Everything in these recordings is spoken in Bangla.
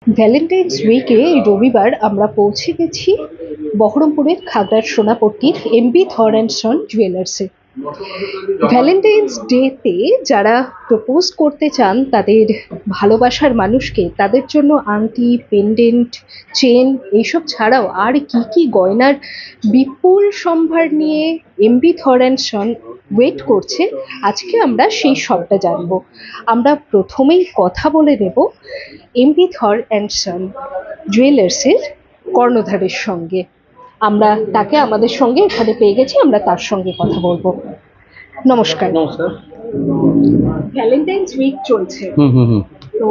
ভ্যালেন্টাইন্স উইকে রবিবার আমরা পৌঁছে গেছি বহরমপুরের খাগড়ার সোনাপট্টির এমবি থর অ্যান্ড সন জুয়েলার্সে। ভ্যালেন্টাইন্স ডেতে যারা প্রপোজ করতে চান তাদের ভালোবাসার মানুষকে, তাদের জন্য আংটি, পেন্ডেন্ট, চেন এইসব ছাড়াও আর কি কি গয়নার বিপুল সম্ভার নিয়ে MB Thar and son wait করছে, আজকে আমরা সেই সবটা জানবো। আমরা প্রথমেই কথা বলে নেব এমবি থর অ্যান্ড সন জুয়েলার্সের কর্ণধারের সঙ্গে। আমরা তাকে আমাদের সঙ্গে এখানে পেয়ে গেছি, আমরা তার সঙ্গে কথা বলবো। নমস্কার। নমস্কার। ভ্যালেন্টাইন্স উইক চলছে, তো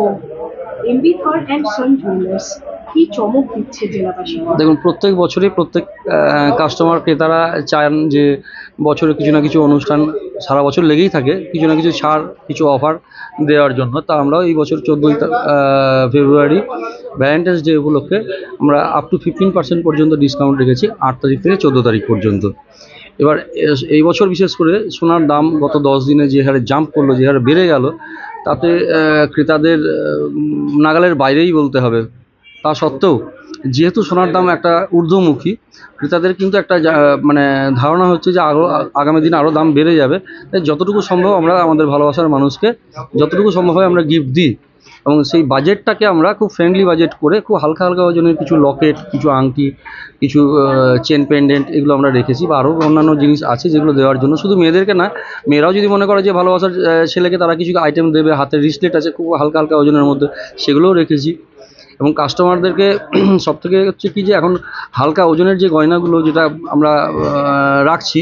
MB Thar and son jewellers কি চমক দিচ্ছে জেলাবাসী? দেখুন, প্রত্যেক বছরই প্রত্যেক কাস্টমার ক্রেতারা চান যে বছরে কিছু না কিছু অনুষ্ঠান সারা বছর লেগেই থাকে, কিছু না কিছু ছাড়, কিছু অফার দেওয়ার জন্য। তা আমরাও এই বছর 14ই ফেব্রুয়ারি ভ্যালেন্টাইন্স ডে উপলক্ষে আমরা আপ টু 15% পর্যন্ত ডিসকাউন্ট রেখেছি, 8 তারিখ থেকে 14 তারিখ পর্যন্ত। এবার এই বছর বিশেষ করে সোনার দাম গত 10 দিনে যে হারে জাম্প করলো, যে হারে বেড়ে গেল, তাতে ক্রেতাদের নাগালের বাইরেই বলতে হবে। তা সত্ত্বেও যেহেতু সোনার দাম একটা ঊর্ধ্বমুখী, ক্রেতাদের কিন্তু একটা মানে ধারণা হচ্ছে যে আগামী দিনে আরও দাম বেড়ে যাবে। তাই যতটুকু সম্ভব আমরা আমাদের ভালোবাসার মানুষকে যতটুকু সম্ভব হয় আমরা গিফট দিই, এবং সেই বাজেটটাকে আমরা খুব ফ্রেন্ডলি বাজেট করে খুব হালকা হালকা ওজনের কিছু লকেট, কিছু আংটি, কিছু চেন পেন্ডেন্ট এগুলো আমরা রেখেছি, বা আরও অন্যান্য জিনিস আছে যেগুলো দেওয়ার জন্য। শুধু মেয়েদেরকে না, মেয়েরাও যদি মনে করে যে ভালোবাসার ছেলেকে তারা কিছু আইটেম দেবে, হাতের রিস্টলেট আছে খুব হালকা হালকা ওজনের মধ্যে, সেগুলোও রেখেছি। এবং কাস্টমারদেরকে সবথেকে হচ্ছে কি, যে এখন হালকা ওজনের যে গয়নাগুলো যেটা আমরা রাখছি,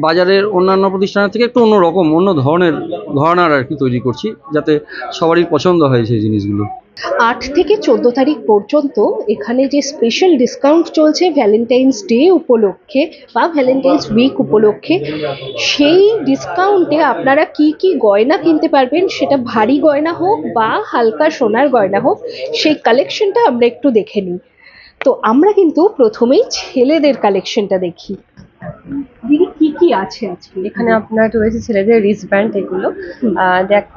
বাজারের অন্যান্য প্রতিষ্ঠানের থেকে একটু অন্যরকম, অন্য ধরনের ঘরানার আর কি তৈরি করছি, যাতে সবারই পছন্দ হয় সেই জিনিসগুলো। 8 থেকে 14 তারিখ পর্যন্ত এখানে যে স্পেশাল ডিসকাউন্ট চলছে ভ্যালেন্টাইন্স ডে উপলক্ষে বা ভ্যালেন্টাইন্স উইক উপলক্ষে, সেই ডিসকাউন্টে আপনারা কি কি গয়না কিনতে পারবেন, সেটা ভারী গয়না হোক বা হালকা সোনার গয়না হোক, সেই কালেকশনটা আমরা একটু দেখে নিই। তো আমরা কিন্তু প্রথমেই ছেলেদের কালেকশনটা দেখি। দিদি, কি কি আছে আজকে এখানে আপনার রয়েছে ছেলেদের রিস্টব্যান্ড, এগুলো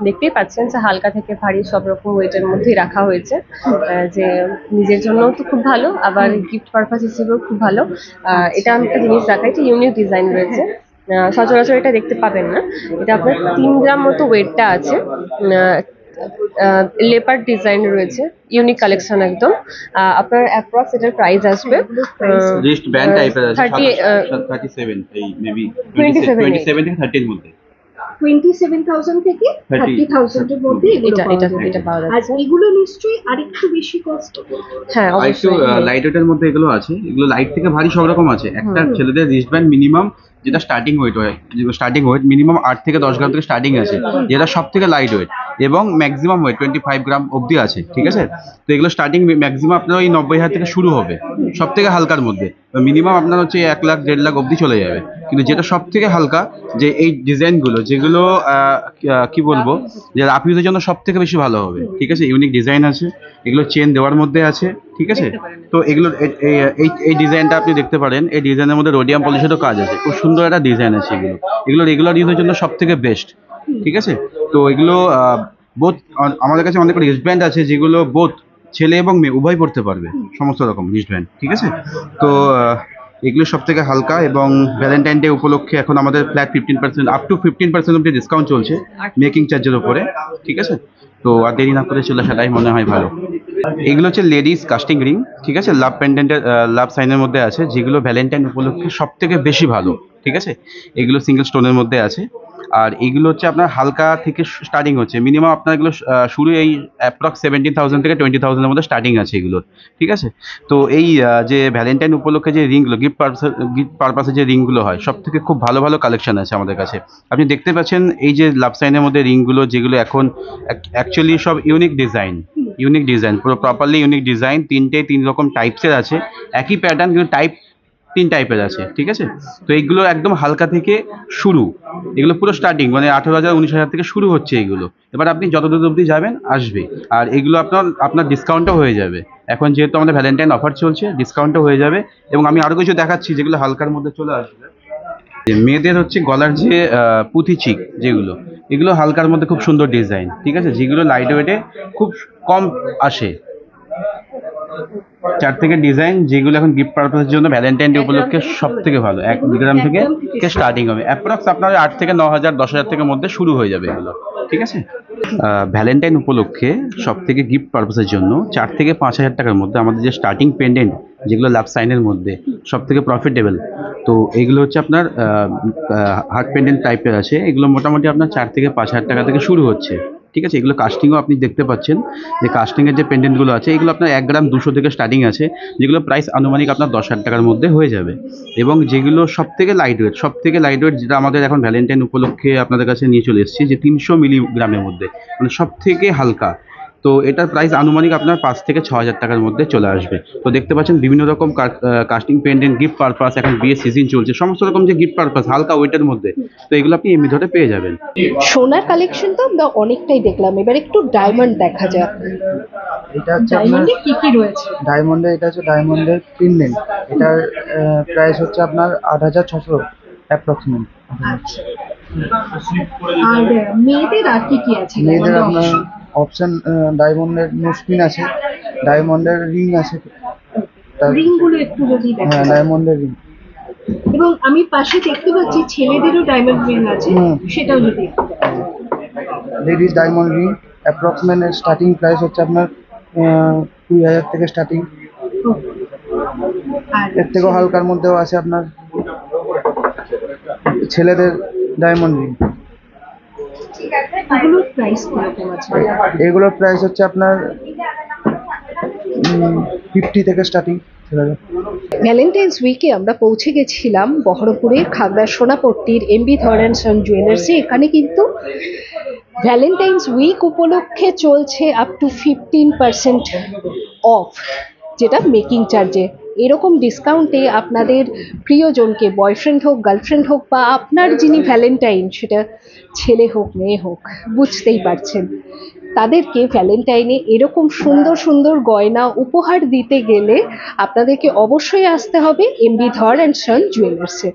দেখতেই পাচ্ছেন যে হালকা থেকে ভারী সব রকম ওয়েটের মধ্যেই রাখা হয়েছে, যে নিজের জন্য তো খুব ভালো, আবার গিফট পারপাস হিসেবেও খুব ভালো। এটা আমি একটা জিনিস রাখা, এটা ইউনিক ডিজাইন রয়েছে, সচরাচর এটা দেখতে পাবেন না। এটা আপনার 3 গ্রাম মতো ওয়েটটা আছে, লেপার্ড ডিজাইন রয়েছে, ইউনিক কালেকশন একদম। আপনার অ্যাপ্রক্স এটার প্রাইস আসবে রিস্ট ব্যান্ড টাইপের আছে 37, এই মেবি 27 থেকে 30 এর মধ্যে। 27,000 থেকে 30,000 এর মধ্যে এটা পাওয়া আর যাচ্ছে। এগুলো নিশ্চয়ই আরেকটু বেশি কস্ট। হ্যাঁ, আরেকটু অবশ্যই। লাইট ওয়েটের মধ্যে এগুলো আছে, এগুলো লাইট থেকে ভারী সব রকম আছে। একটা ছেলেদের রিস্ট ব্যান্ড মিনিমাম যেটা স্টার্টিং ওয়েট হয়, যেগুলো স্টার্টিং ওয়েট মিনিমাম 8 থেকে 10 গ্রাম থেকে স্টার্টিং আছে, যেটা সব থেকে লাইট ওয়েট, এবং ম্যাক্সিমাম ওয়েট 25 গ্রাম অবধি আছে, ঠিক আছে। তো এগুলো স্টার্টিং ম্যাক্সিমাম আপনার ওই 90,000 থেকে শুরু হবে, সব থেকে হালকার মধ্যে। মিনিমাম আপনার হচ্ছে 1 লাখ 1.5 লাখ অবধি চলে যাবে। কিন্তু যেটা সব থেকে হালকা, যে এই ডিজাইনগুলো যেগুলো কি বলবো, যে রাফিউজের জন্য সব থেকে বেশি ভালো হবে, ঠিক আছে। ইউনিক ডিজাইন আছে, এগুলো চেন দেওয়ার মধ্যে আছে, ঠিক আছে। তো এগুলো এই ডিজাইনটা আপনি দেখতে পারেন, এই ডিজাইনের মধ্যে রোডিয়াম পলিশেরও কাজ আছে, খুব সুন্দর একটা ডিজাইন আছে। এগুলো রেগুলার ইউজের জন্য সব থেকে বেস্ট, ঠিক আছে। তো এগুলো বোথ আমাদের কাছে অনেক রিস্টব্যান্ড আছে, যেগুলো বোথ ছেলে এবং মেয়ে উভয় পড়তে পারবে, সমস্ত রকম রিস্টব্যান্ড, ঠিক আছে। তো এগুলো সব থেকে হালকা, এবং ভ্যালেন্টাইন ডে উপলক্ষে এখন আমাদের ফ্ল্যাট 15% আপ টু 15% অব্দি ডিসকাউন্ট চলছে মেকিং চার্জের উপরে, ঠিক আছে। তো আর দেরি না করে চলে সেটাই মনে হয় ভালো। এগুলো হচ্ছে লেডিস কাস্টিং রিং, ঠিক আছে, লাভ পেন্ডেন্টের লাভ সাইনের মধ্যে আছে, যেগুলো ভ্যালেন্টাইন উপলক্ষে সব থেকে বেশি ভালো, ঠিক আছে। এগুলো সিঙ্গেল স্টোনের মধ্যে আছে, আর এগুলো হচ্ছে আপনার হালকা থেকে স্টার্টিং হচ্ছে, মিনিমাম আপনার এগুলো শুরু এই অ্যাপ্রক্স 17,000 থেকে 20,000 এর মধ্যে স্টার্টিং আছে এগুলোর, ঠিক আছে। তো এই যে ভ্যালেন্টাইন উপলক্ষে যে রিংগুলো গিফট পারপাসে যে রিংগুলো হয়, সব থেকে খুব ভালো ভালো কালেকশন আছে আমাদের কাছে। আপনি দেখতে পাচ্ছেন এই যে লাভ সাইনের মধ্যে রিংগুলো, যেগুলো এখন অ্যাকচুয়ালি সব ইউনিক ডিজাইন পুরো প্রপারলি ইউনিক ডিজাইন, 3 রকম টাইপসের আছে, একই প্যাটার্ন কিন্তু টাইপ 3 টাইপের আছে, ঠিক আছে। তো এইগুলো একদম হালকা থেকে শুরু, এগুলো পুরো স্টার্টিং মানে 18,000 19,000 থেকে শুরু হচ্ছে এগুলো। এবার আপনি যত দূর অবধি যাবেন আসবে, আর এগুলো আপনার ডিসকাউন্টও হয়ে যাবে। এখন যেহেতু আমাদের ভ্যালেন্টাইন অফার চলছে, ডিসকাউন্টও হয়ে যাবে। এবং আমি আরো কিছু দেখাচ্ছি যেগুলো হালকার মধ্যে চলে আসবে। মেয়েদের হচ্ছে গলার যে পুঁথি চিক, যেগুলো এগুলো হালকার মধ্যে খুব সুন্দর ডিজাইন, ঠিক আছে, যেগুলো লাইট ওয়েটে খুব কম আসে, চার থেকে ডিজাইন যেগুলো এখন গিফট পারপাসের জন্য ভ্যালেন্টাইন ডে উপলক্ষে সব থেকে ভালো 1 গ্রাম থেকে স্টার্টিং হবে। অ্যাপ্রক্স আপনার 8 থেকে 9,000 10,000 থেকে মধ্যে শুরু হয়ে যাবে এগুলো, ঠিক আছে। ভ্যালেন্টাইন উপলক্ষে সব থেকে গিফট পারপাসের জন্য 4 থেকে 5,000 টাকার মধ্যে আমাদের যে স্টার্টিং পেন্ডেন্ট যেগুলো লাভ সাইনের মধ্যে সব থেকে প্রফিটেবল, তো এগুলো হচ্ছে আপনার হার্ট পেন্ডেন্ট টাইপের আছে। এগুলো মোটামুটি আপনার 4 থেকে 5,000 টাকা থেকে শুরু হচ্ছে, ঠিক আছে। এগুলো কাস্টিংও আপনি দেখতে পাচ্ছেন যে কাস্টিংয়ের যে পেন্ডেন্টগুলো আছে এগুলো আপনার 1 গ্রাম 200 থেকে স্টার্টিং আছে, যেগুলো প্রাইস আনুমানিক আপনার 10,000 টাকার মধ্যে হয়ে যাবে। এবং যেগুলো সব থেকে লাইট ওয়েট যেটা আমাদের এখন ভ্যালেন্টাইন উপলক্ষে আপনাদের কাছে নিয়ে চলে এসেছি, যে 300 মিলিগ্রামের মধ্যে, মানে সব থেকে হালকা, তো এটার প্রাইস আনুমানিক আপনার 5 থেকে 6,000 টাকার মধ্যে চলে আসবে। তো দেখতে পাচ্ছেন বিভিন্ন রকম কাস্টিং পেন্ডেন্ট গিফট পারপাস, এখন বিয়ের সিজন চলছে, সমস্ত রকম যে গিফট পারপাস হালকা ওয়েটের মধ্যে, তো এগুলো আপনি এমনি ধরে পেয়ে যাবেন। সোনার কালেকশন তো আমরা অনেকটাই দেখলাম, এবার একটু ডায়মন্ড দেখা যাক। এটা হচ্ছে আপনার ডায়মন্ডে কি কি রয়েছে? এটা হচ্ছে ডায়মন্ডের পেন্ডেন্ট। এটার প্রাইস হচ্ছে আপনার 8,600 অ্যাপ্রক্সিমেট। আর মেয়েদের আর কি কি আছে? মেয়েদের আপনার অপশন ডায়মন্ডের নোসপিন আছে, ডায়মন্ডের রিং আছে, রিং গুলো একটু যদি দেখা হ্যাঁ ডায়মন্ডের রিং। এবং আমি পাশে দেখতে পাচ্ছি ছেলেদেরও ডায়মন্ড রিং আছে, সেটাও যদি একটু দেখান। Ladies diamond ring approximate starting price হচ্ছে আপনার 20,000 থেকে স্টার্টিং। আর এর থেকেও হালকার মধ্যেও আছে আপনার ছেলেদের ডায়মন্ড রিং। এগুলোর প্রাইস কিরকম আছে? এগুলোর প্রাইস হচ্ছে আপনার 50 থেকে স্টার্টিং ছেলেদের। ভ্যালেন্টাইন্স উইকে আমরা পৌঁছে গেছিলাম বহরমপুরের খাগড়ার সোনাপট্টির এমবি থর্ড জুয়েলার্সে। এখানে কিন্তু ভ্যালেন্টাইন্স উইক উপলক্ষে চলছে আপ টু 15% অফ, যেটা মেকিং চার্জে। এরকম ডিসকাউন্টে আপনাদের প্রিয়জনকে, বয়ফ্রেন্ড হোক, গার্লফ্রেন্ড হোক, বা আপনার যিনি ভ্যালেন্টাইন, সেটা ছেলে হোক মেয়ে হোক, বুঝতেই পারছেন, তাদেরকে ভ্যালেন্টাইনে এরকম সুন্দর সুন্দর গয়না উপহার দিতে গেলে আপনাদেরকে অবশ্যই আসতে হবে এমবি ধর অ্যান্ড সন জুয়েলার্সে।